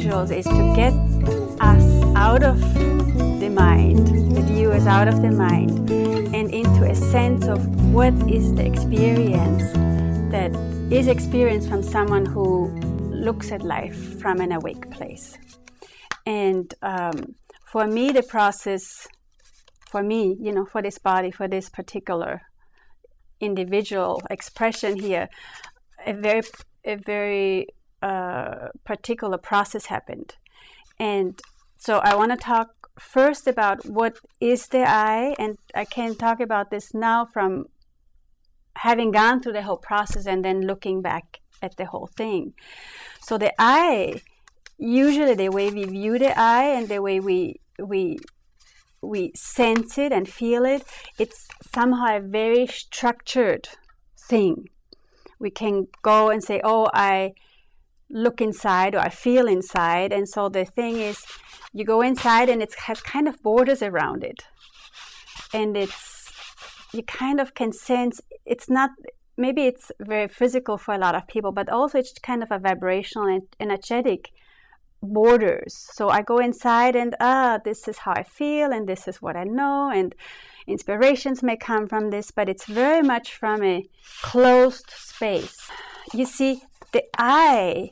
individuals is to get us out of the mind, the viewers out of the mind, and into a sense of what is the experience that is experienced from someone who looks at life from an awake place. And for me, the process, for me, for this body, for this particular individual expression here, a very particular process happened. And so I want to talk first about what is the I, and I can talk about this now from having gone through the whole process and then looking back at the whole thing. So the I, usually the way we view the I and the way we sense it and feel it, it's somehow a very structured thing. We can go and say, oh, I look inside or I feel inside. And so the thing is, you go inside and it has kind of borders around it. And you kind of can sense, it's not, maybe it's very physical for a lot of people, but also it's kind of a vibrational and energetic borders. So I go inside and this is how I feel and this is what I know, and inspirations may come from this, but it's very much from a closed space. You see, the I,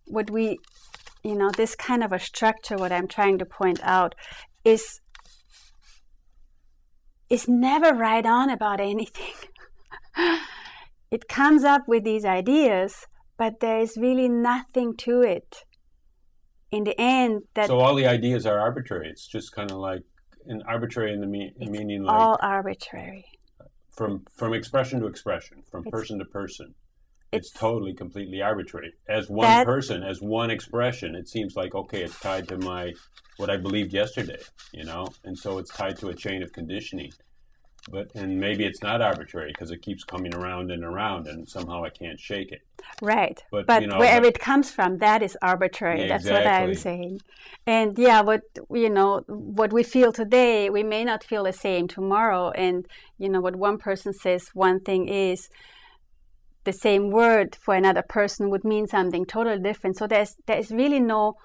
what we, this kind of a structure, what I'm trying to point out is never right on about anything. It comes up with these ideas, but there is really nothing to it. In the end, so all the ideas are arbitrary. It's just kind of like arbitrary in the meaning, like all arbitrary. From expression to expression, from person to person. It's totally, completely arbitrary. As one person, as one expression, it seems like, okay, it's tied to what I believed yesterday, and so it's tied to a chain of conditioning. And maybe it's not arbitrary because it keeps coming around and around, and somehow I can't shake it. Right. But wherever it comes from, that is arbitrary. Yeah, that's exactly what I'm saying. And what we feel today, we may not feel the same tomorrow. And what one person says, one thing is, the same word for another person would mean something totally different. So there's really no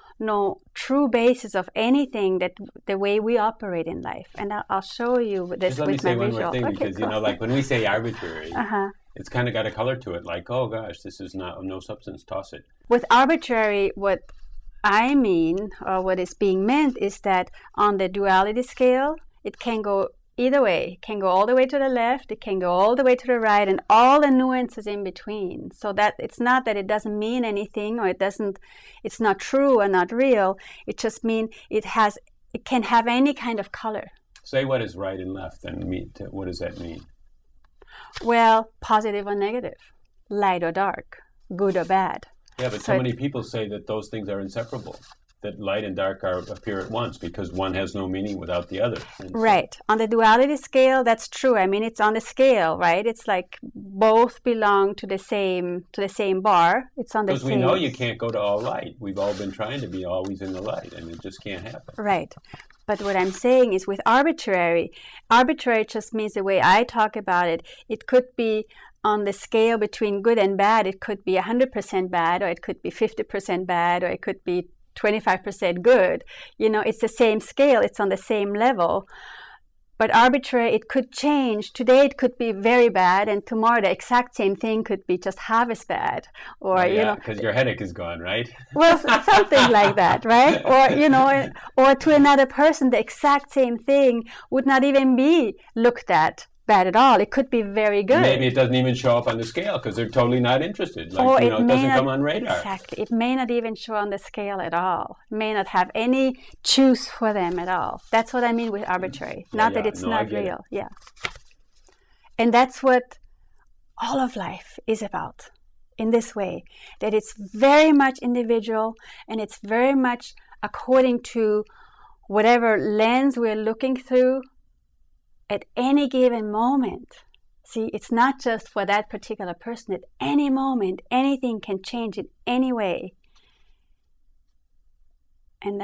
true basis of anything that the way we operate in life. And I'll show you this with my visual. Let me say one more thing, because like when we say arbitrary, it's kind of got a color to it. Like, oh gosh, this is no substance. Toss it. With arbitrary, what I mean, or what is being meant, is that on the duality scale, it can go either way. It can go all the way to the left, it can go all the way to the right, and all the nuances in between. So that it's not that it doesn't mean anything, or it's not true or not real. It just means it can have any kind of color. Say what is right and left, and what does that mean? Well, positive or negative, light or dark, good or bad. Yeah, but so many people say that those things are inseparable, that light and dark appear at once because one has no meaning without the other. Right. On the duality scale, that's true. I mean, it's on the scale, right? It's like both belong to the same bar. It's on the same. Because we know you can't go to all light. We've all been trying to be always in the light, and it just can't happen. Right. But what I'm saying is with arbitrary just means the way I talk about it. It could be on the scale between good and bad. It could be 100% bad, or it could be 50% bad, or it could be 25% good. It's the same scale, it's on the same level. But arbitrary, it could change. Today it could be very bad, and tomorrow the exact same thing could be just half as bad. Or because your headache is gone, right? Well, something like that, right? Or to another person, the exact same thing would not even be looked at bad at all. It could be very good. Maybe it doesn't even show up on the scale because they're totally not interested. Like, it doesn't come on radar. Exactly. It may not even show on the scale at all. It may not have any choose for them at all. That's what I mean with arbitrary. Not that it's not real. Yeah. And that's what all of life is about in this way. That it's very much individual, and it's very much according to whatever lens we're looking through at any given moment. See, it's not just for that particular person. At any moment, anything can change in any way. And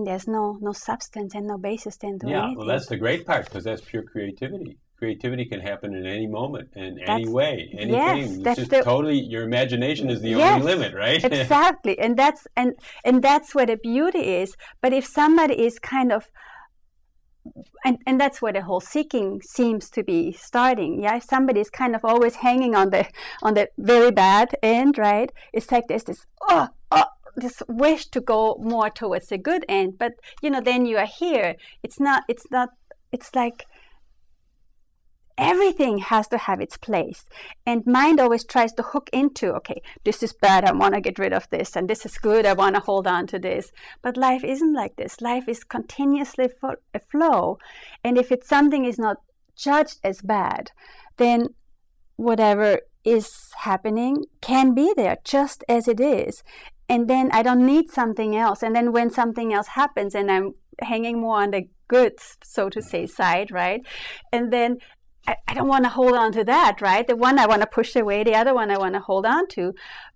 there's no substance and no basis then to anything. Yeah, well, that's the great part, because that's pure creativity. creativity can happen in any moment, in any way, anything. Yes, it's just totally, your imagination is the only limit, right? Exactly. And that's where the beauty is. But if somebody is kind of, and that's where the whole seeking seems to be starting. Yeah, if somebody is kind of always hanging on the very bad end, right? It's like there's this this wish to go more towards the good end, but then you are here. It's like everything has to have its place, and mind always tries to hook into, okay, this is bad, I want to get rid of this, and this is good, I want to hold on to this. But life isn't like this. Life is continuously a flow, and if something is not judged as bad, then whatever is happening can be there just as it is, and then I don't need something else. And then when something else happens and I'm hanging more on the good, so to say, side, right, and then I don't want to hold on to that, right? The one I want to push away, the other one I want to hold on to.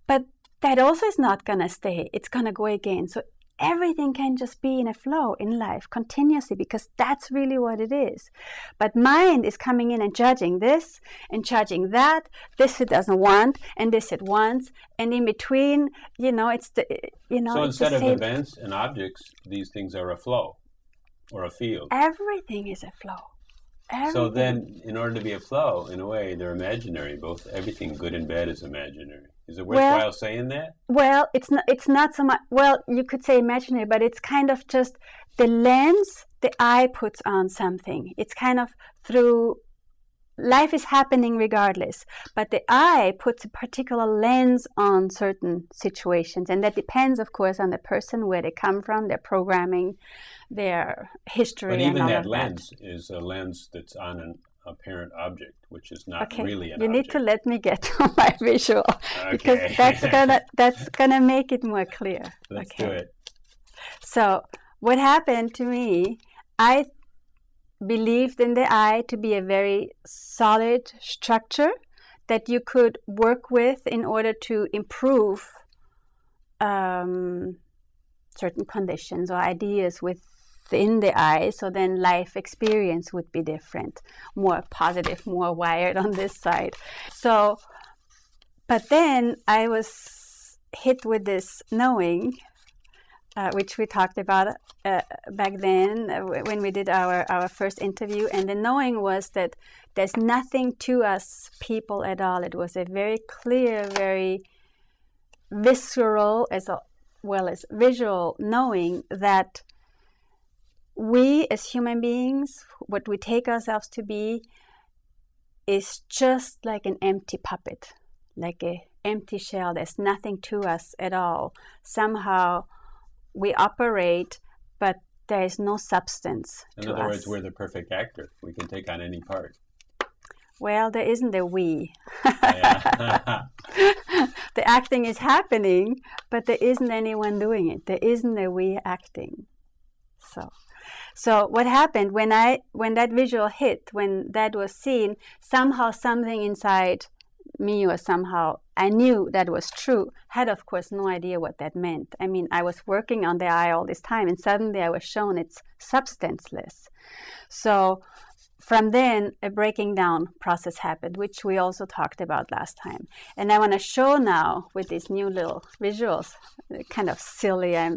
But that also is not going to stay. It's going to go again. So everything can just be in a flow in life continuously, because that's really what it is. But mind is coming in and judging this and judging that. This it doesn't want, and this it wants. And in between, it's the, So instead of events and objects, these things are a flow or a field. Everything is a flow. Everything. So then, in order to be a flow, in a way, they're imaginary. Both everything good and bad is imaginary. Is it worthwhile saying that? Well, it's not so much. Well, you could say imaginary, but it's kind of just the lens the eye puts on something. It's kind of through. Life is happening regardless, but the eye puts a particular lens on certain situations, and that depends, of course, on the person, where they come from, their programming, their history. But even and all that of lens is a lens that's on an apparent object, which is not really an object. You need to let me get to my visual, because that's gonna make it more clear. Let's do it. So what happened to me, I believed in the eye to be a very solid structure that you could work with in order to improve certain conditions or ideas within the eye. So then life experience would be different, more positive, more wired on this side. So, but then I was hit with this knowing, which we talked about back then when we did our first interview. And the knowing was that there's nothing to us people at all. It was a very clear, very visceral as well as visual knowing that we as human beings, what we take ourselves to be, is just like an empty puppet, like an empty shell. There's nothing to us at all. Somehow we operate, but there is no substance to us. In other words, we're the perfect actor. We can take on any part. Well, there isn't a we. The acting is happening, but there isn't anyone doing it. There isn't a we acting. So what happened when that visual hit, when that was seen, somehow something inside me, or somehow I knew that was true, had of course no idea what that meant. I mean, I was working on the eye all this time, and suddenly I was shown it's substanceless. So from then a breaking down process happened, which we also talked about last time. And I want to show now with these new little visuals, kind of silly, they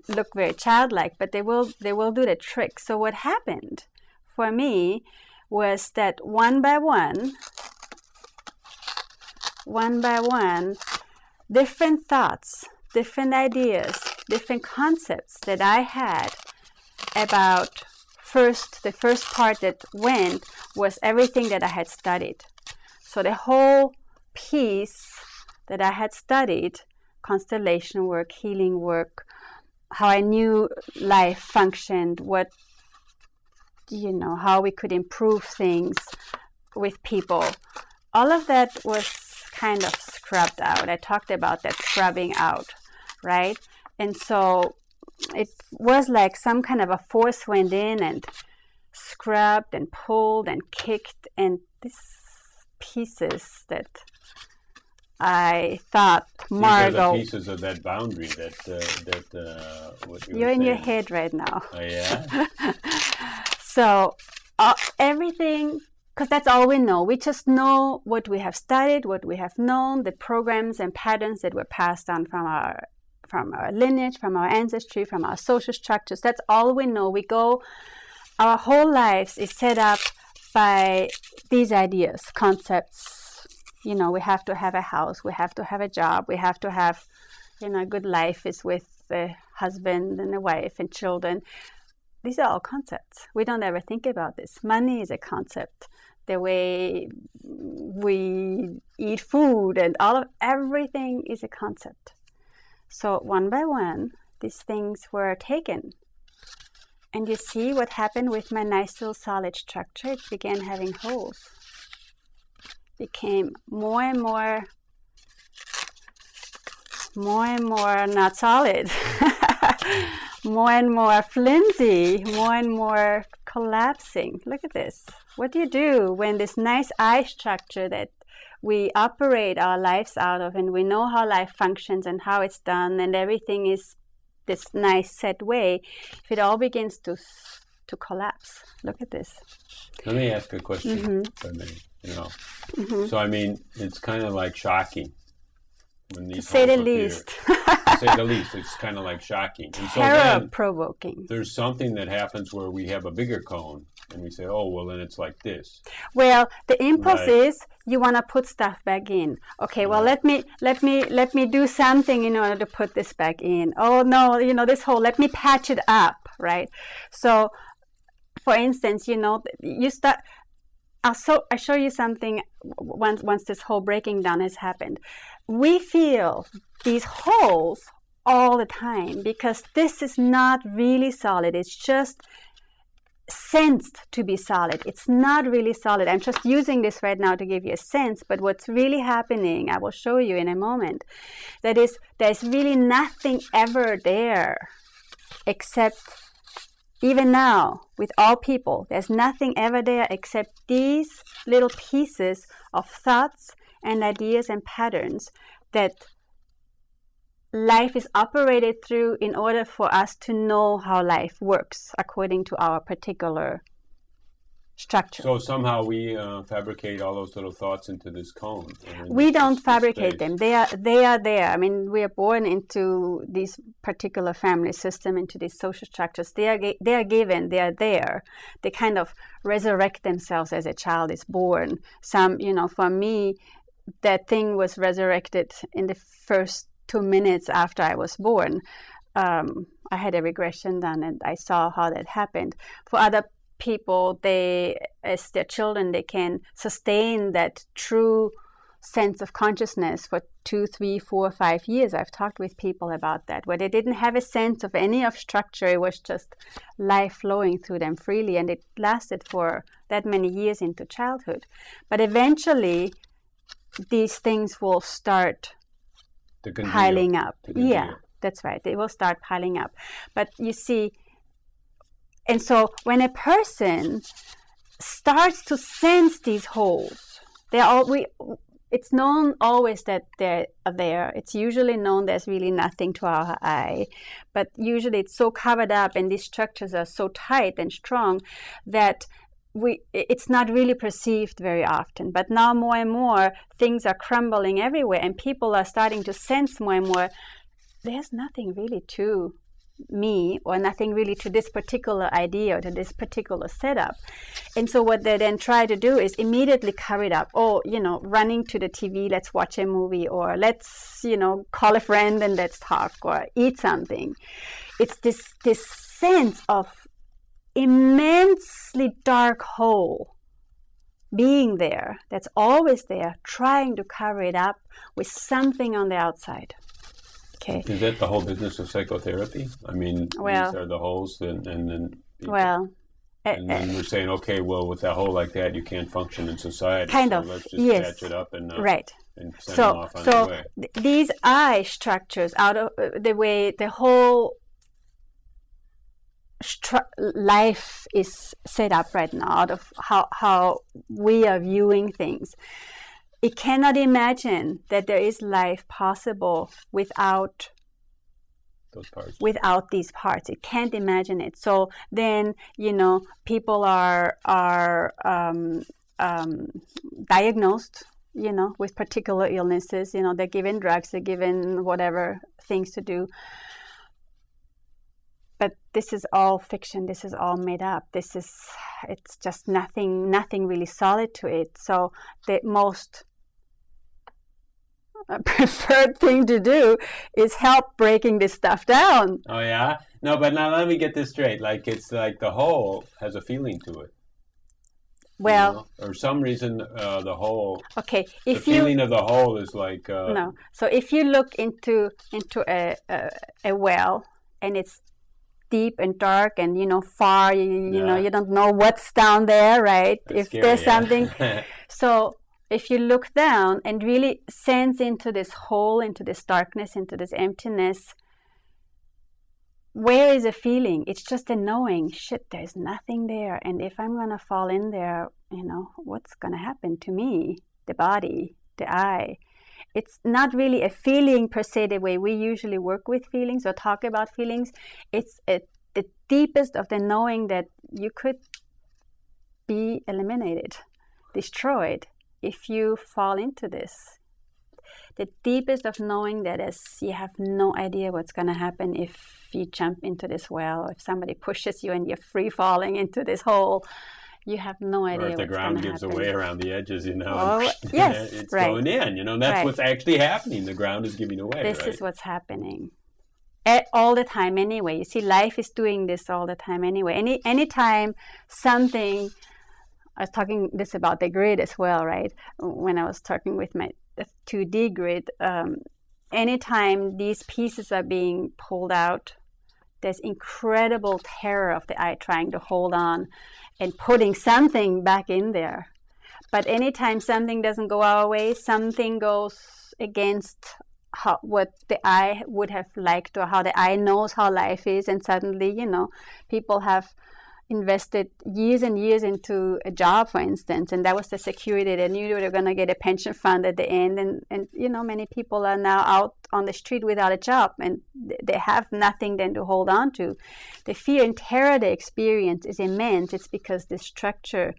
look very childlike, but they will do the trick. So what happened for me was that one by one, different thoughts, different ideas, different concepts that I had about the first part that went was everything that I had studied. So the whole piece that I had studied, constellation work, healing work, how I knew life functioned, how we could improve things with people. All of that was kind of scrubbed out. I talked about that scrubbing out, right? And so it was like some kind of a force went in and scrubbed and pulled and kicked, and these pieces that I thought Margot. The pieces of that boundary that what you're in your head right now. Oh yeah. So everything, because that's all we know. We just know what we have studied, what we have known, the programs and patterns that were passed on from our lineage, from our ancestry, from our social structures. That's all we know. Our whole lives is set up by these ideas, concepts. We have to have a house, we have to have a job, we have to have, a good life is with a husband and a wife and children. These are all concepts. We don't ever think about this. Money is a concept. The way we eat food and everything is a concept. So one by one, these things were taken. And you see what happened with my nice little solid structure? It began having holes. Became more and more not solid. More and more flimsy, more and more collapsing. Look at this. What do you do when this nice I structure that we operate our lives out of, and we know how life functions and how it's done, and everything is this nice set way, if it all begins to collapse? Look at this. Let me ask a question, if I may. So, I mean, it's kind of like shocking. To say the least. To say the least, it's kind of like shocking. And so terror-provoking. There's something that happens where we have a bigger cone, and we say, oh, well, then it's like this. Well, the impulse is you want to put stuff back in. Okay, well, let me do something in order to put this back in. Oh, no, this whole, let me patch it up, right? So, for instance, you start... I'll show you something once this whole breaking down has happened. We feel these holes all the time because this is not really solid. It's just sensed to be solid. It's not really solid. I'm just using this right now to give you a sense, but what's really happening, I will show you in a moment. That is, there's really nothing ever there except... Even now, with all people, there's nothing ever there except these little pieces of thoughts and ideas and patterns that life is operated through in order for us to know how life works according to our particular structure. So somehow we fabricate all those little thoughts into this cone. We don't fabricate them. They are there. I mean, we are born into this particular family system, into these social structures. They are given. They are there. They kind of resurrect themselves as a child is born. Some, for me, that thing was resurrected in the first 2 minutes after I was born. I had a regression done, and I saw how that happened. For other people, as their children, they can sustain that true sense of consciousness for 2, 3, 4, 5 years. I've talked with people about that, where they didn't have a sense of any of structure. It was just life flowing through them freely, and it lasted for that many years into childhood. But eventually, these things will start piling up. Yeah, that's right. They will start piling up. But you see, and so when a person starts to sense these holes, it's known always that they're there. It's usually known there's really nothing to our eye. But usually it's so covered up and these structures are so tight and strong that it's not really perceived very often. But now more and more things are crumbling everywhere, and people are starting to sense more and more there's nothing really to me, or nothing really to this particular idea or to this particular setup. And so what they then try to do is immediately cover it up. Running to the TV, let's watch a movie, or let's, call a friend and let's talk, or eat something. It's this sense of immensely dark hole being there, that's always there, trying to cover it up with something on the outside. Okay. Is that the whole business of psychotherapy? I mean, these are the holes, and then people, and then we're saying, okay, well, with that hole like that, you can't function in society. Kind of, let's just patch it up and and send them off on their way. These I structures, out of the way the whole life is set up right now, out of how we are viewing things. It cannot imagine that there is life possible without those parts. Without these parts, it can't imagine it. So then, people are diagnosed, with particular illnesses. They're given drugs, they're given whatever things to do. But this is all fiction. This is all made up. It's just nothing really solid to it. So the most preferred thing to do is help breaking this stuff down. Oh yeah? No, but now let me get this straight. Like, it's like the whole has a feeling to it. Well, or some reason the whole. Okay, the feeling of the whole is like. No, so if you look into a well and it's deep and dark and far, you don't know what's down there, right? That's if scary, there's something, so if you look down and really sense into this hole, into this darkness, into this emptiness, where is a feeling? It's just a knowing, shit, there's nothing there. And if I'm going to fall in there, what's going to happen to me? The body, the eye. It's not really a feeling per se, the way we usually work with feelings or talk about feelings. It's the deepest of the knowing that you could be eliminated, destroyed, if you fall into this. The deepest of knowing that is, you have no idea what's going to happen if you jump into this well, or if somebody pushes you and you're free falling into this hole. You have no idea what's going to happen. Or if the ground gives away around the edges, Oh, yes, it's right. going in, that's what's actually happening. The ground is giving away, This is what's happening. All the time anyway. You see, life is doing this all the time anyway. Anytime something, I was talking this about the grid as well, right? When I was talking with my 2D grid, anytime these pieces are being pulled out, there's incredible terror of the eye trying to hold on and putting something back in there. But anytime something doesn't go our way, something goes against what the eye would have liked, or how the eye knows how life is, and suddenly, people have invested years and years into a job, for instance, and that was the security. They knew they were going to get a pension fund at the end, and many people are now out on the street without a job, and they have nothing then to hold on to. The fear and terror they experience is immense. It's because the structure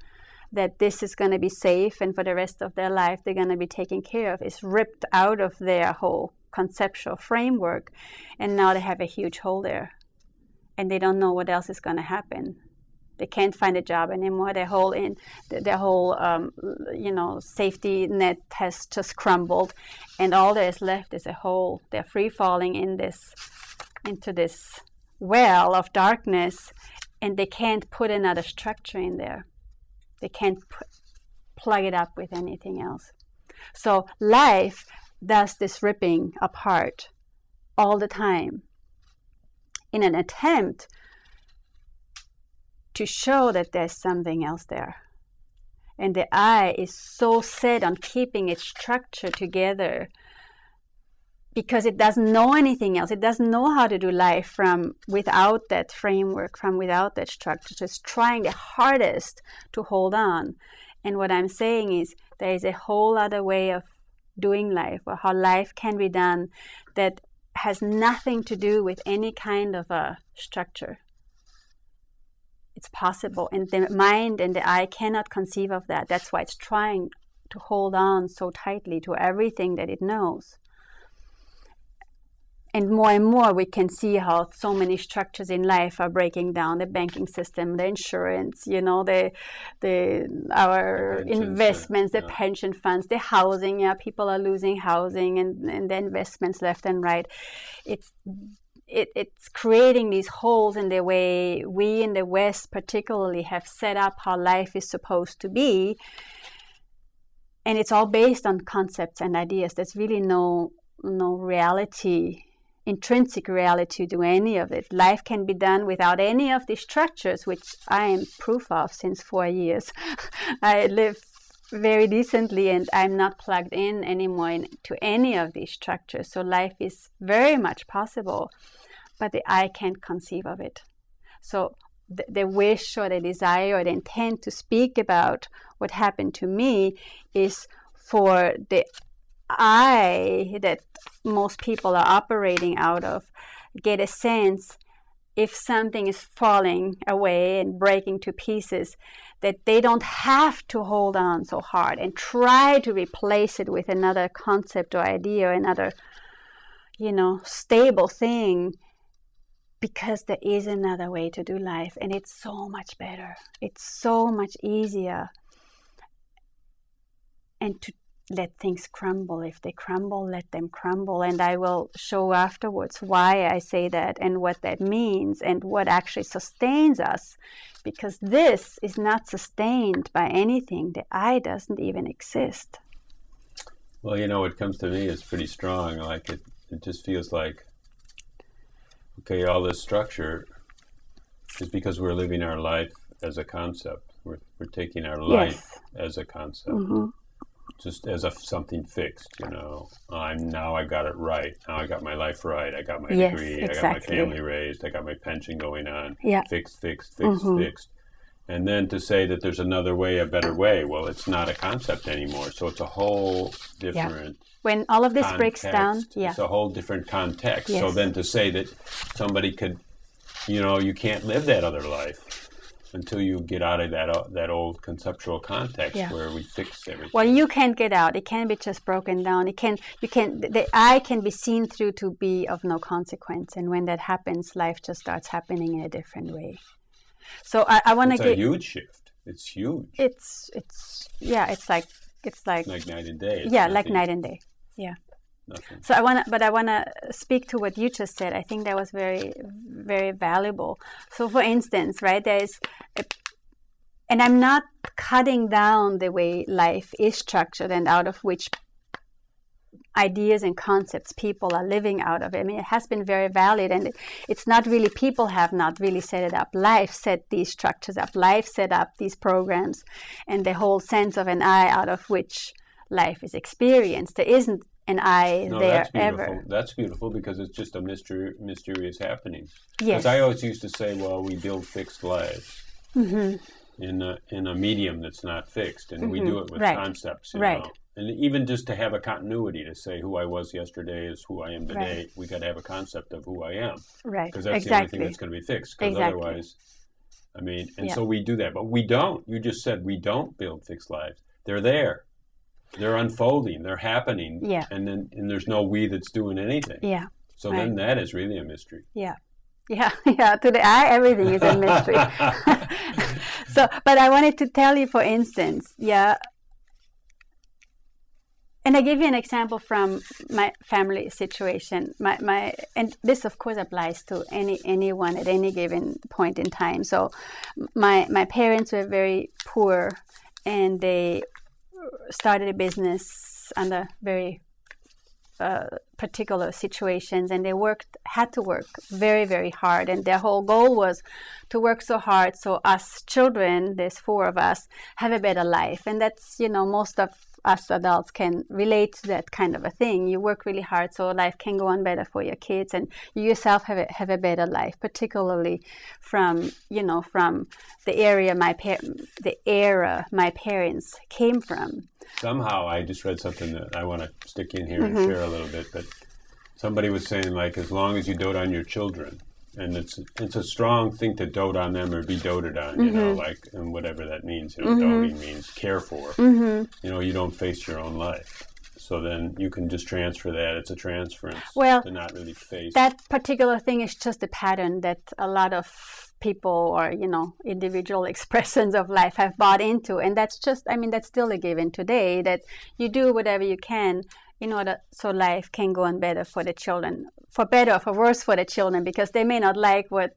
that this is going to be safe and for the rest of their life they're going to be taken care of is ripped out of their whole conceptual framework, and now they have a huge hole there, and they don't know what else is going to happen. They can't find a job anymore. Their whole safety net has just crumbled, and all there is left is a hole. They're free falling into this well of darkness, and they can't put another structure in there. They can't plug it up with anything else. So life does this ripping apart all the time in an attempt to show that there's something else there. And the eye is so set on keeping its structure together because it doesn't know anything else. It doesn't know how to do life from without that framework, from without that structure. So it's trying the hardest to hold on. And what I'm saying is there is a whole other way of doing life, or how life can be done, that has nothing to do with any kind of a structure. It's possible, and the mind and the eye cannot conceive of that. That's why it's trying to hold on so tightly to everything that it knows. And more we can see how so many structures in life are breaking down: the banking system, the insurance, our investments, the pension funds, the housing. Yeah, people are losing housing and the investments left and right. It's creating these holes in the way we in the West particularly have set up how life is supposed to be. And it's all based on concepts and ideas. There's really no reality, intrinsic reality to any of it. Life can be done without any of these structures, which I am proof of since 4 years. I live very decently, and I'm not plugged in anymore to any of these structures. So life is very much possible, but the eye can't conceive of it. So the wish or the desire or the intent to speak about what happened to me is for the eye that most people are operating out of get a sense if something is falling away and breaking to pieces, that they don't have to hold on so hard and try to replace it with another concept or idea or another, stable thing, because there is another way to do life, and it's so much better. It's so much easier. And to let things crumble. If they crumble, let them crumble. And I will show afterwards why I say that and what that means and what actually sustains us. Because this is not sustained by anything. The I doesn't even exist. Well, what comes to me is pretty strong. Like it just feels like, okay, all this structure is because we're living our life as a concept. We're taking our life as a concept. Mm-hmm. Just as something fixed, I got it right. Now I got my life right. I got my degree. Exactly. I got my family raised. I got my pension going on. Yeah. Fixed. And then to say that there's another way, a better way, well, it's not a concept anymore. So it's a whole different When all of this context. Breaks down, It's a whole different context. Yes. So then to say that somebody could, you can't live that other life until you get out of that old conceptual context where we fix everything. Well, you can't get out. It can't be just broken down. The I can be seen through to be of no consequence. And when that happens, life just starts happening in a different way. So I want to get... It's a huge shift. It's huge. It's like night and day. Like night and day. Yeah. Nothing. So I want to speak to what you just said. I think that was very, very valuable. So for instance, right, and I'm not cutting down the way life is structured and out of which ideas and concepts people are living out of. I mean, it has been very valid, and it's not really, people have not really set it up. Life set these structures up. Life set up these programs and the whole sense of an I out of which life is experienced. There isn't an I there ever. That's beautiful because it's just a mysterious happening. Yes. Because I always used to say, well, we build fixed lives in a medium that's not fixed, and we do it with concepts, you know. And even just to have a continuity, to say who I was yesterday is who I am today, we got to have a concept of who I am. Right. Because that's the only thing that's going to be fixed. Because otherwise, I mean, and so we do that. But we don't. You just said we don't build fixed lives. They're there. They're unfolding. They're happening. Yeah. And there's no we that's doing anything. Yeah. So then that is really a mystery. Yeah. Yeah. Yeah. To the I, everything is a mystery. But I wanted to tell you, for instance, and I give you an example from my family situation. And this, of course, applies to anyone at any given point in time. So my parents were very poor, and they started a business under very particular situations, and they had to work very, very hard. And their whole goal was to work so hard so us children, there's 4 of us, have a better life. And that's, most of us adults can relate to that kind of a thing. You work really hard so life can go on better for your kids, and you yourself have a better life, particularly from the era my parents came from. Somehow I just read something that I want to stick in here and share a little bit, but somebody was saying, like, as long as you dote on your children, and it's a strong thing to dote on them or be doted on, and whatever that means. Doting means care for. You don't face your own life. So then you can just transfer that. It's a transference to not really face. That particular thing is just a pattern that a lot of people or, individual expressions of life have bought into. And that's that's still a given today, that you do whatever you can in order so life can go on better for the children, for better or for worse for the children, because they may not like what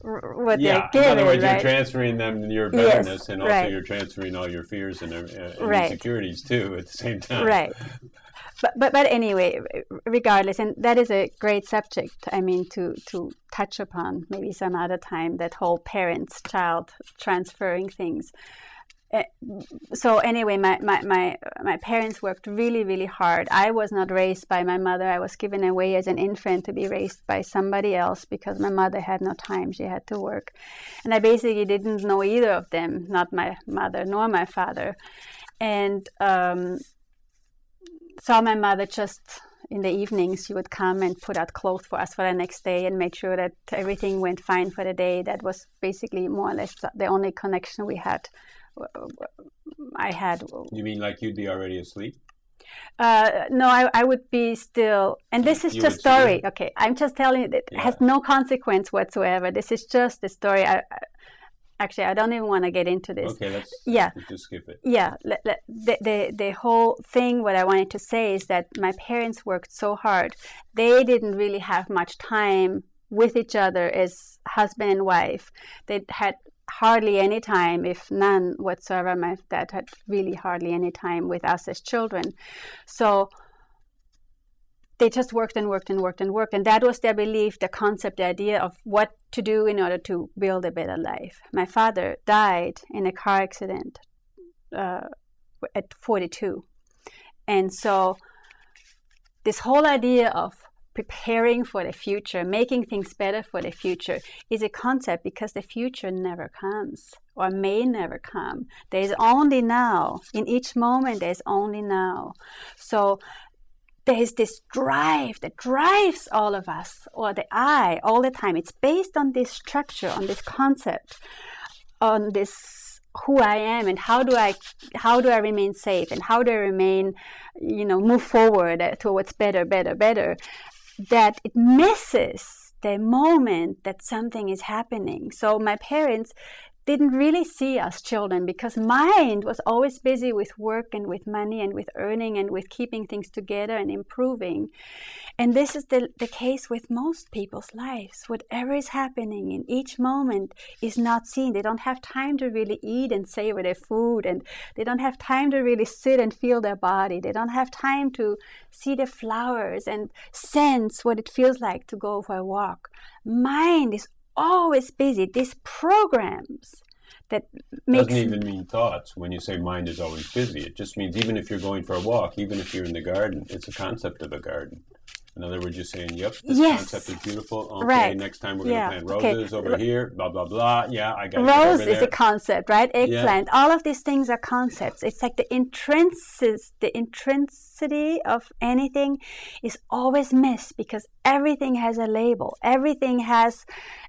they're given. In other words, you're transferring them your betterness, and also you're transferring all your fears and insecurities too at the same time. Right. But anyway, regardless, and that is a great subject, to touch upon maybe some other time, that whole parents-child transferring things. So anyway, my parents worked really, really hard. I was not raised by my mother. I was given away as an infant to be raised by somebody else because my mother had no time. She had to work. And I basically didn't know either of them, not my mother nor my father. And saw my mother just, in the evenings, she would come and put out clothes for us for the next day and make sure that everything went fine for the day. That was basically more or less the only connection we had. I had. You mean like you'd be already asleep? No, I would be still, and this is just story. Okay, I'm just telling you that it has no consequence whatsoever. This is just the story. Actually, I don't even want to get into this. Okay, let's just skip it. Yeah, the whole thing, what I wanted to say is that my parents worked so hard. They didn't really have much time with each other as husband and wife. They had hardly any time, if none whatsoever. My dad had really hardly any time with us as children. So they just worked and worked and worked and worked. And that was their belief, the concept, the idea of what to do in order to build a better life. My father died in a car accident at 42. And so this whole idea of preparing for the future, making things better for the future is a concept because the future never comes or may never come. There is only now. In each moment, there is only now. So there is this drive that drives all of us, or the I, all the time. It's based on this structure, on this concept, on this who I am and how do I remain safe and how do I remain, move forward towards better, that it misses the moment that something is happening. So my parents didn't really see us children because mind was always busy with work and with money and with earning and with keeping things together and improving. And this is the case with most people's lives. Whatever is happening in each moment is not seen. They don't have time to really eat and savor their food, and they don't have time to really sit and feel their body. They don't have time to see the flowers and sense what it feels like to go for a walk. Mind is always busy. These programs that makes... Doesn't even mean thoughts. When you say mind is always busy, it just means even if you're going for a walk, even if you're in the garden, it's a concept of a garden. In other words, you're saying, yep, this concept is beautiful. Okay, right. Next time we're going to plant roses over here, blah, blah, blah. Yeah, I got it. Rose is a concept, right? Eggplant. Yeah. All of these things are concepts. It's like the intrinsicity of anything is always missed because everything has a label. Everything has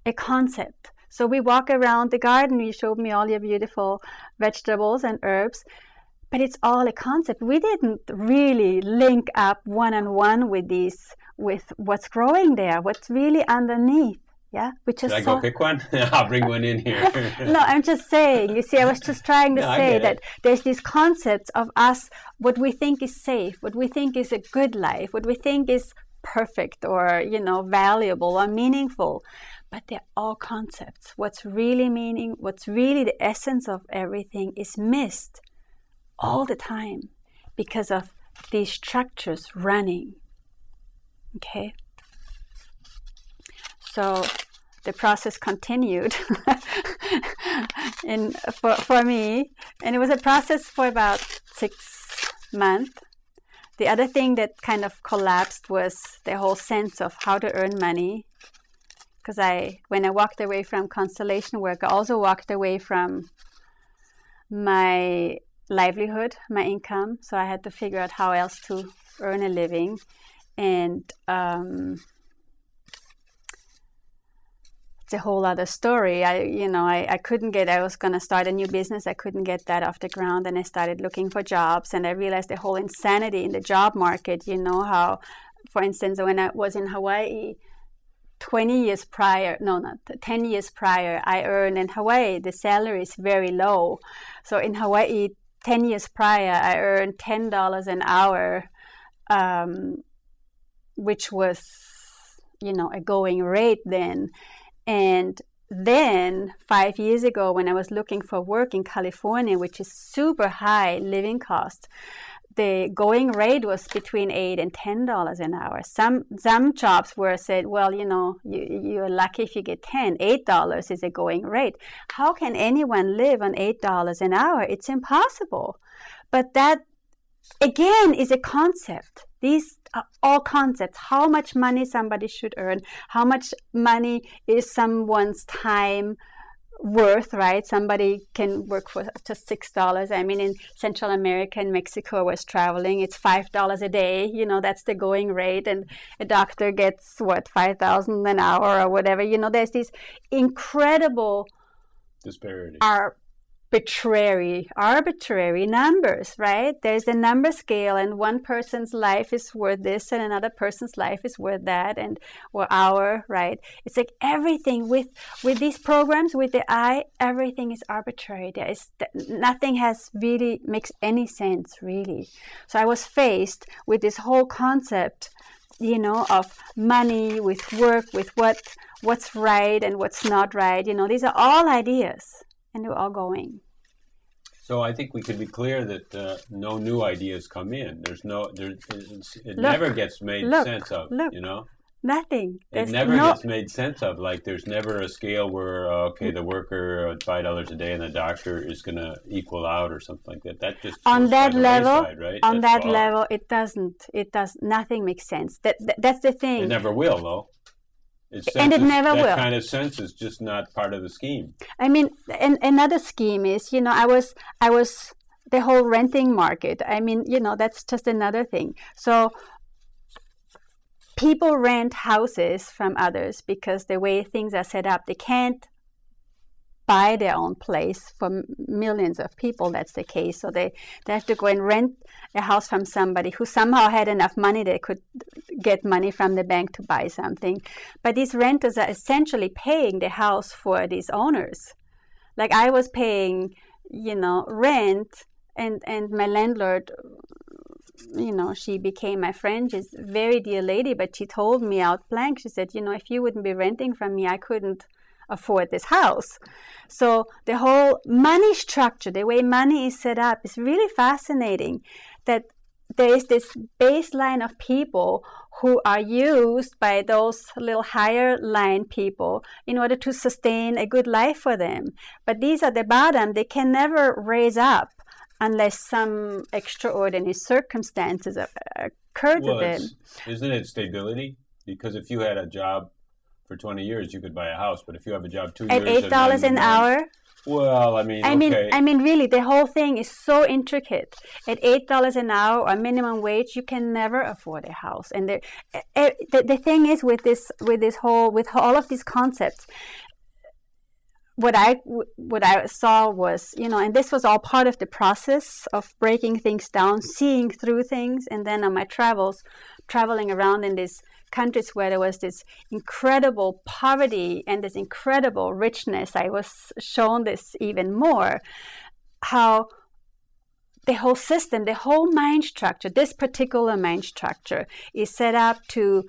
a concept. So we walk around the garden. You showed me all your beautiful vegetables and herbs. But it's all a concept. We didn't really link up one-on-one with what's growing there, what's really underneath. Yeah, we just Should I go pick one? I'll bring one in here. No, I'm just saying. You see, I was just trying to say that there's these concepts of us, what we think is safe, what we think is a good life, what we think is perfect or, valuable or meaningful. But they're all concepts. What's really the essence of everything is missed all the time because of these structures running. Okay? So the process continued for me, and it was a process for about 6 months. The other thing that kind of collapsed was the whole sense of how to earn money. Because when I walked away from constellation work, I also walked away from my livelihood, my income. So I had to figure out how else to earn a living. And it's a whole other story. I couldn't get, I was going to start a new business. I couldn't get that off the ground. And I started looking for jobs. And I realized the whole insanity in the job market. How, for instance, when I was in Hawaii, 10 years prior, I earned in Hawaii, the salary is very low. So in Hawaii, 10 years prior, I earned $10 an hour, which was, a going rate then. And then 5 years ago, when I was looking for work in California, which is super high living cost, the going rate was between $8 and $10 an hour. Some jobs were said, well, you're lucky if you get $8 is a going rate. How can anyone live on $8 an hour? It's impossible. But that, again, is a concept. These are all concepts. How much money somebody should earn, how much money is someone's time worth, right? Somebody can work for just $6. I mean, in Central America and Mexico, I was traveling, it's $5 a day. You know, that's the going rate. And a doctor gets, what, $5,000 an hour or whatever. You know, there's these incredible disparity. Arbitrary numbers, right? There's a number scale, and one person's life is worth this, and another person's life is worth that, and or hour, right? It's like everything with these programs, with the I, everything is arbitrary. There is nothing makes any sense, really. So I was faced with this whole concept, you know, of money, with work, with what's right and what's not right. You know, these are all ideas. And we're all going. So I think we can be clear that no new ideas come in. Never gets made sense of. You know, nothing. It never gets made sense of. Like there's never a scale where the worker at $5 a day and the doctor is going to equal out or something like that. That just on that level, wayside, right? On that level, it doesn't. Nothing makes sense. That's the thing. It never will, though. And it never will. That kind of sense is just not part of the scheme. I mean, and another scheme is, you know, I was the whole renting market. I mean, you know, that's just another thing. So people rent houses from others because the way things are set up, they can't buy their own place for millions of people. That's the case. So they have to go and rent a house from somebody who somehow had enough money they could get money from the bank to buy something. But these renters are essentially paying the house for these owners. Like I was paying, you know, rent, and my landlord, you know, she became my friend. She's a very dear lady, but she told me out blank, she said, you know, if you wouldn't be renting from me, I couldn't afford this house. So the whole money structure, the way money is set up, is really fascinating. That there is this baseline of people who are used by those little higher line people in order to sustain a good life for them. But these are the bottom. They can never raise up unless some extraordinary circumstances occur to them. Isn't it stability? Because if you had a job for 20 years, you could buy a house. But if you have a job 2 years... At $8 an hour? Well, I mean, really, the whole thing is so intricate. At $8 an hour or minimum wage, you can never afford a house. And the thing is with all of these concepts, what I saw was, you know, and this was all part of the process of breaking things down, seeing through things, and then on my travels, traveling around in these countries where there was this incredible poverty and this incredible richness, I was shown this even more, how the whole system, the whole mind structure, this particular mind structure is set up to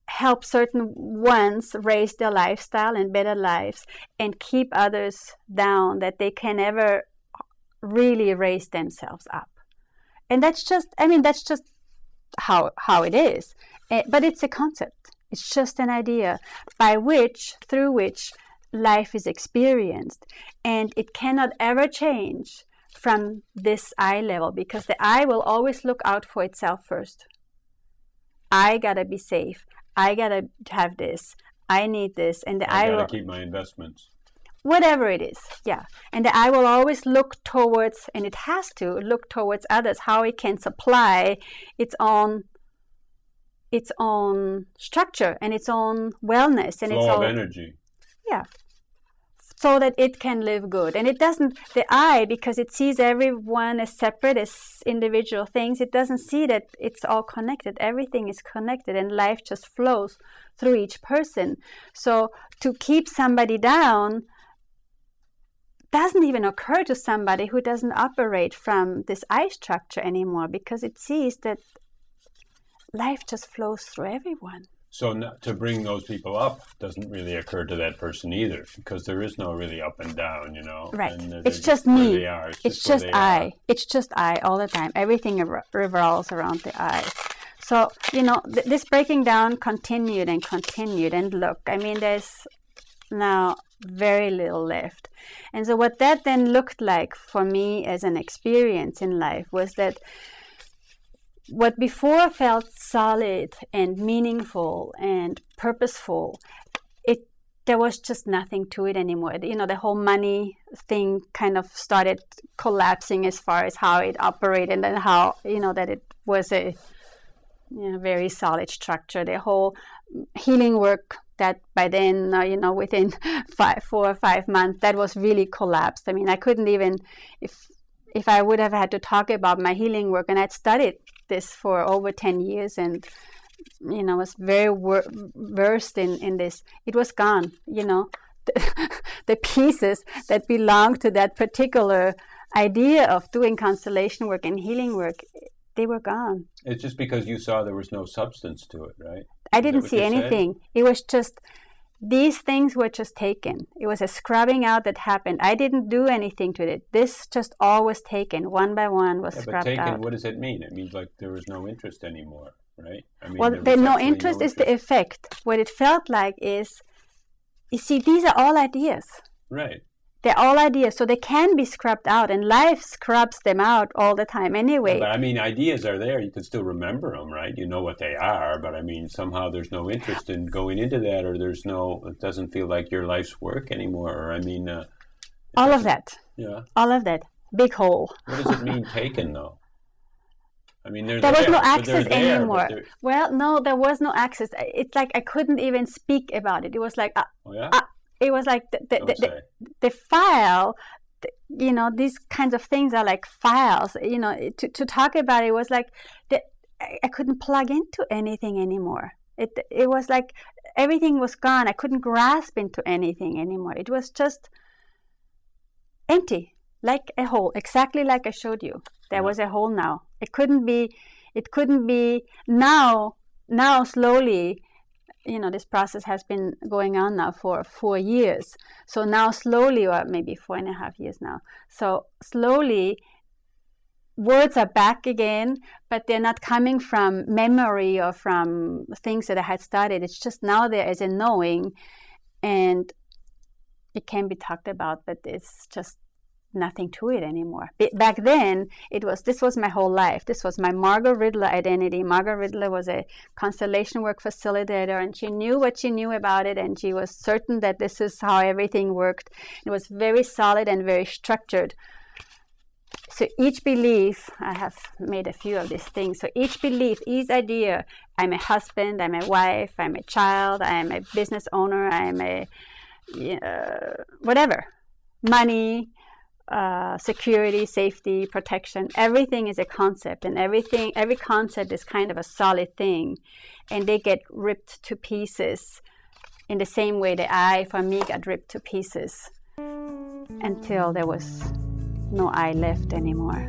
help certain ones raise their lifestyle and better lives and keep others down, that they can never really raise themselves up. And that's just how it is. But it's a concept. It's just an idea through which life is experienced. And it cannot ever change from this I level, because the I will always look out for itself first. I gotta be safe. I gotta have this. I need this. And I gotta keep my investments. Whatever it is, yeah. And the I will always look towards, and it has to look towards others, how it can supply its own structure and its own wellness and its own energy. Yeah. So that it can live good. And it doesn't, the I, because it sees everyone as separate, as individual things, it doesn't see that it's all connected. Everything is connected and life just flows through each person. So to keep somebody down doesn't even occur to somebody who doesn't operate from this I structure anymore, because it sees that life just flows through everyone. So to bring those people up doesn't really occur to that person either, because there is no really up and down, you know. Right. It's just me. It's just I. It's just I all the time. Everything revolves around the I. So, you know, this breaking down continued. And look, I mean, there's now very little left. And so what that then looked like for me as an experience in life was that what before felt solid and meaningful and purposeful, there was just nothing to it anymore. The whole money thing kind of started collapsing as far as how it operated and how, that it was a very solid structure. The whole healing work that by then, within 4 or 5 months, that was really collapsed. I mean, I couldn't even, if I would have had to talk about my healing work, and I'd studied this for over 10 years and, was very versed in this, it was gone, the pieces that belonged to that particular idea of doing constellation work and healing work, they were gone. It's just because you saw there was no substance to it, right? I didn't see anything. It was just, these things were just taken. It was a scrubbing out that happened. I didn't do anything to it. This just all was taken, one by one was scrubbed out. But taken, what does it mean? It means like there was no interest anymore, right? I mean, well, the no interest is the effect. What it felt like is, you see, these are all ideas. Right. They're all ideas, so they can be scrubbed out, and life scrubs them out all the time anyway. Yeah, but I mean, ideas are there. You can still remember them, right? You know what they are, but I mean, somehow there's no interest in going into that, or it doesn't feel like your life's work anymore, or I mean... all of that. Yeah. All of that. Big hole. What does it mean, taken, though? I mean, there was no access anymore. Well, no, there was no access. It's like I couldn't even speak about it. It was like... oh, yeah? It was like the file, these kinds of things are like files. To talk about it was like I couldn't plug into anything anymore. It was like everything was gone. I couldn't grasp into anything anymore. It was just empty, like a hole, exactly like I showed you. There was a hole now. It couldn't be now slowly. This process has been going on now for 4 years. So now slowly, or maybe 4.5 years now. So slowly, words are back again, but they're not coming from memory or from things that I had studied. It's just now there is a knowing, and it can be talked about, but it's just nothing to it anymore. Back then, this was my whole life. This was my Margot Ridler identity. Margot Ridler was a constellation work facilitator, and she knew what she knew about it, and she was certain that this is how everything worked. It was very solid and very structured. So each belief, I have made a few of these things, so each belief, each idea, I'm a husband, I'm a wife, I'm a child, I'm a business owner, I'm a whatever, money, security, safety, protection, everything is a concept, and every concept is kind of a solid thing, and they get ripped to pieces in the same way the I, for me, got ripped to pieces until there was no I left anymore.